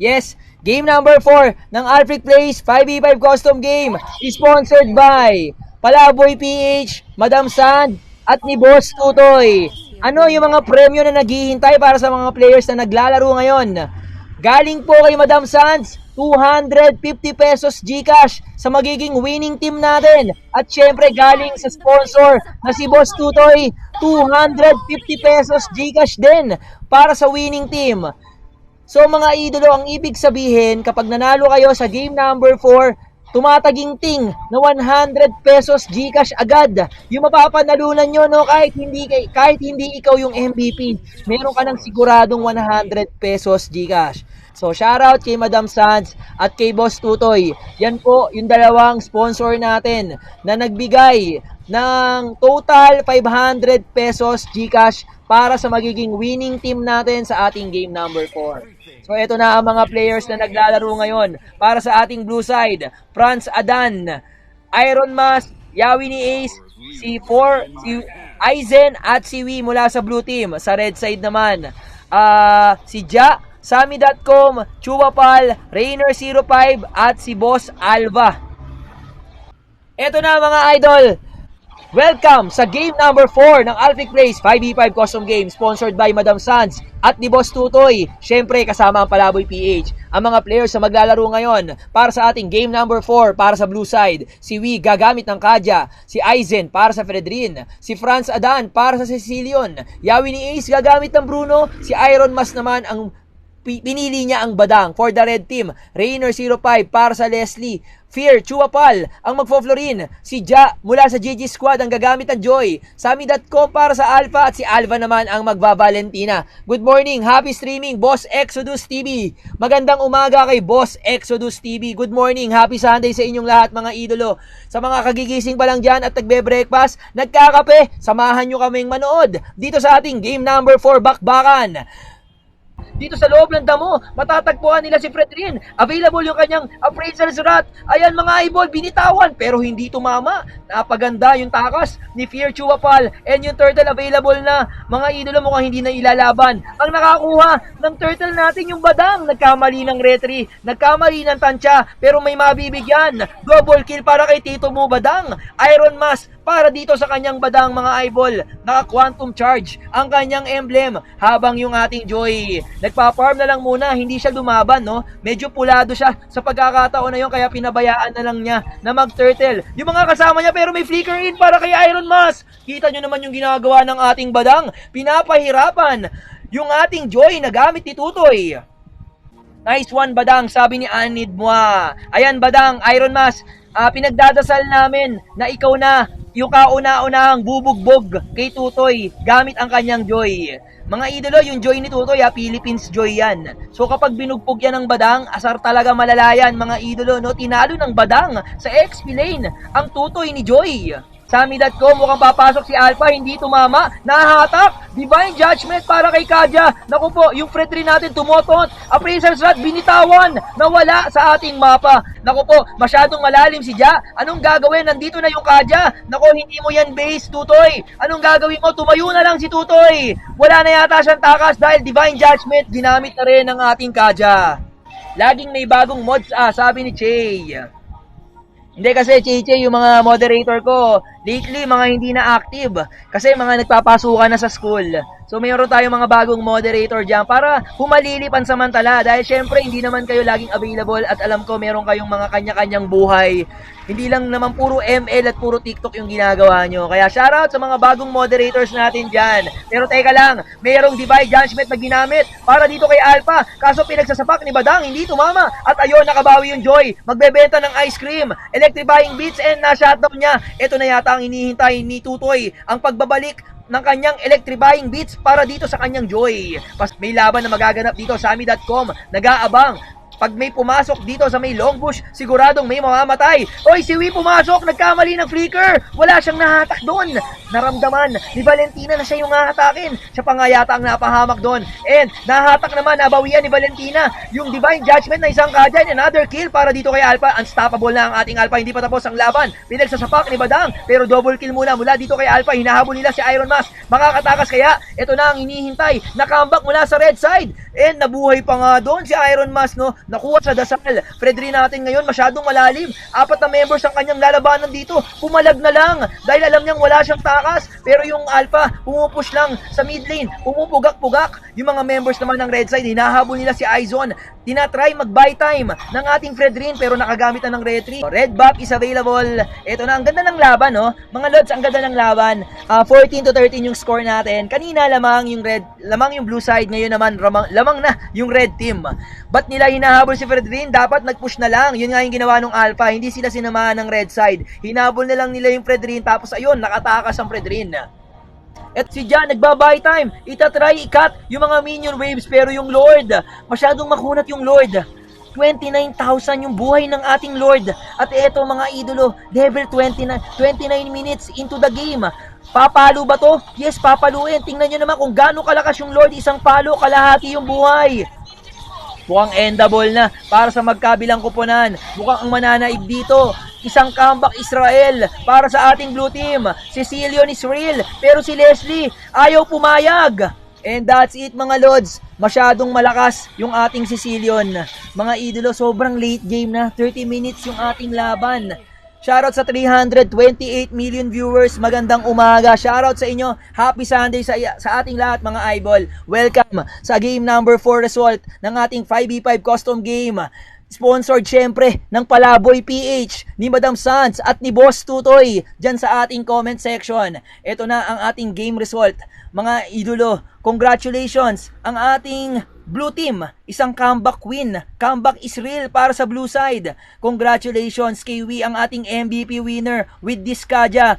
Yes, game number 4 ng Alfric Plays 5v5 custom game is sponsored by Palaboy PH, Madam Sand, at ni Boss Tutoy. Ano yung mga premyo na naghihintay para sa mga players na naglalaro ngayon? Galing po kay Madam Sands, 250 pesos GCash sa magiging winning team natin. At syempre galing sa sponsor na si Boss Tutoy, 250 pesos GCash din para sa winning team. So mga idolo, ang ibig sabihin kapag nanalo kayo sa game number 4, tumataginting na 100 pesos GCash agad. Yung mapapanalunan nyo, no, kahit hindi ikaw yung MVP, meron ka ng siguradong 100 pesos GCash. So shoutout kay Madam Sands at kay Boss Tutoy. Yan po yung dalawang sponsor natin na nagbigay ng total 500 pesos GCash para sa magiging winning team natin sa ating game number 4. So ito na ang mga players na naglalaro ngayon para sa ating blue side. Franz Adan, Iron Mas, Yawi ni Ace, si Aizen at si Wee mula sa blue team. Sa red side naman, si Ja, Sami.com, Chuwapal, Rainer05 at si Boss Alva. Ito na mga idol. Welcome sa game number 4 ng Alfric Plays 5v5 custom game sponsored by Madam Sands at ni Boss Tutoy. Syempre kasama ang Palaboy PH. Ang mga players na maglalaro ngayon para sa ating game number 4 para sa blue side. Si Wee gagamit ng Kadya, si Aizen para sa Fredrin, si Franz Adan para sa Cecilion, Yawi ni Ace gagamit ng Bruno, si Iron Mas naman ang pinili niya ang Badang for the red team. Rainer05 para sa Leslie. Fear, Chuwapal ang magfo-florin. Si Ja mula sa GG Squad ang gagamit ng Joy. Sami.com para sa Alpha at si Alva naman ang magba-Valentina. Good morning, happy streaming Boss Exodus TV. Magandang umaga kay Boss Exodus TV. Good morning, happy Sunday sa inyong lahat mga idolo. Sa mga kagigising pa lang dyan at nagbe-breakfast, nagkakape, samahan nyo kaming manood dito sa ating game number 4 bakbakan. Dito sa loob ng damo, matatagpuan nila si Fredrin. Available yung kanyang appraisal rat. Ayan mga eyeball, binitawan pero hindi tumama. Napaganda yung takas ni Fear Chuwapal. And yung turtle available na. Mga idolo mukhang hindi na ilalaban. Ang nakakuha ng turtle natin yung Badang. Nagkamali ng retry, nagkamali ng tansya, pero may mabibigyan. Double kill para kay Tito mo Badang. Iron Mas para dito sa kanyang Badang mga eyeball. Naka-quantum charge ang kanyang emblem habang yung ating Joy nagpa-farm na lang muna, hindi siya lumaban, no? Medyo pulado siya sa pagkakataon na yun, kaya pinabayaan na lang niya na mag-turtle. Yung mga kasama niya, pero may flicker in para kay Iron Mas. Kita nyo naman yung ginagawa ng ating Badang. Pinapahirapan yung ating Joy na gamit ni Tutoy. Nice one, Badang, sabi ni Anid Moa. Ayan, Badang, Iron Mas, pinagdadasal namin na ikaw na yung kauna-unahang bubugbog kay Tutoy gamit ang kanyang Joy. Mga idolo, yung Joy ni Tutoy, Philippines Joy yan. So kapag binugbog yan ng Badang, asar talaga malalayan mga idolo, no? Tinalo ng Badang sa XP lane ang Tutoy ni Joy. Sami.com, mukhang papasok si Alpha, hindi tumama, nahatak, Divine Judgment para kay Kadya. Naku po, yung Fredrin natin tumotot, appraiser's rat binitawan, nawala sa ating mapa. Naku po, masyadong malalim si Ja. Anong gagawin? Nandito na yung Kadya. Naku, hindi mo yan base, Tutoy. Anong gagawin mo? Tumayo na lang si Tutoy. Wala na yata siyang takas dahil Divine Judgment ginamit na rin ng ating Kadya. Laging may bagong mods, sabi ni Che. Hindi kasi, Che, yung mga moderator ko, lately, mga hindi na active. Kasi mga nagpapasukan na sa school. So, mayroon tayong mga bagong moderator dyan para humalili pansamantala. Dahil syempre, hindi naman kayo laging available at alam ko, meron kayong mga kanya-kanyang buhay. Hindi lang naman puro ML at puro TikTok yung ginagawa nyo. Kaya shoutout sa mga bagong moderators natin dyan. Pero teka lang, mayroong Divine Judgment na ginamit para dito kay Alpha. Kaso pinagsasapak ni Badang, hindi tumama. At ayun, nakabawi yung Joy. Magbebenta ng ice cream, electrifying beats, and na-shutdown niya. Ito na yata ang hinihintay ni Tutoy, ang pagbabalik ng kanyang electrifying beats para dito sa kanyang Joy. May laban na magaganap dito sa Sami.com, nag-aabang Pag may pumasok dito sa may long bush, siguradong may mamamatay. Oy, si Wee pumasok, nagkamali ng flicker. Wala siyang nahatak doon. Naramdaman ni Valentina na siya yung hahatakin. Siya pa nga yata ang napahamak doon. And nahatak naman, nabawian ni Valentina yung Divine Judgment na isang kadyan. Another kill para dito kay Alpha. Unstoppable na ang ating Alpha. Hindi pa tapos ang laban. Pinagsasapak ni Badang. Pero double kill muna dito kay Alpha. Hinahabol nila si Iron Mask. Makakatakas kaya? Ito na ang hinihintay. Nakambak mula sa red side. And nabuhay pa nga doon si Iron Mask, no? Nakuha sa dasal. Fredry natin ngayon masyadong malalim. 4 na members ang kanyang lalabanan dito. Pumalag na lang. Dahil alam niyang wala siyang takas. Pero yung Alpha, pumupush lang sa mid lane. Pumupugak-pugak. Yung mga members naman ng red side, hinahabol nila si Izon. Tinatry mag-buy time ng ating Fredrin pero nakagamit na ng retry. Red buff is available. Ito na, ang ganda ng laban, no? Mga lods, ang ganda ng laban. 14-13 yung score natin. Kanina lamang yung blue side, ngayon naman lamang na yung red team. Ba't nila hinahabol si Fredrin? Dapat nag-push na lang. Yun nga yung ginawa ng Alpha. Hindi sila sinamahan ng red side. Hinabol na lang nila yung Fredrin tapos ayun, nakatakas ang Fredrin. At si Jan, nagba-buy time. Itatry i-cut yung mga minion waves pero yung Lord, masyadong makunat yung Lord. 29,000 yung buhay ng ating Lord. At eto mga idolo, level 29 minutes into the game. Papalo ba to? Yes, papaluin. Tingnan nyo naman kung gaano kalakas yung Lord. Isang palo, kalahati yung buhay. Mukhang endable na para sa magkabilang kuponan. Mukhang ang mananaig dito. Isang comeback Israel para sa ating blue team. Si Cecilion is real, pero si Leslie ayaw pumayag. And that's it mga lods. Masyadong malakas yung ating Cecilion. Mga idolo, sobrang late game na. 30 minutes yung ating laban. Shoutout sa 328 million viewers. Magandang umaga. Shoutout sa inyo. Happy Sunday sa ating lahat mga eyeball. Welcome sa game number 4 result ng ating 5v5 custom game. Sponsored syempre ng Palaboy PH, ni Madam Sans at ni Boss Tutoy dyan sa ating comment section. Ito na ang ating game result. Mga idolo, congratulations ang ating blue team. Isang comeback win. Comeback is real para sa blue side. Congratulations kay Wee, ang ating MVP winner with Discadia.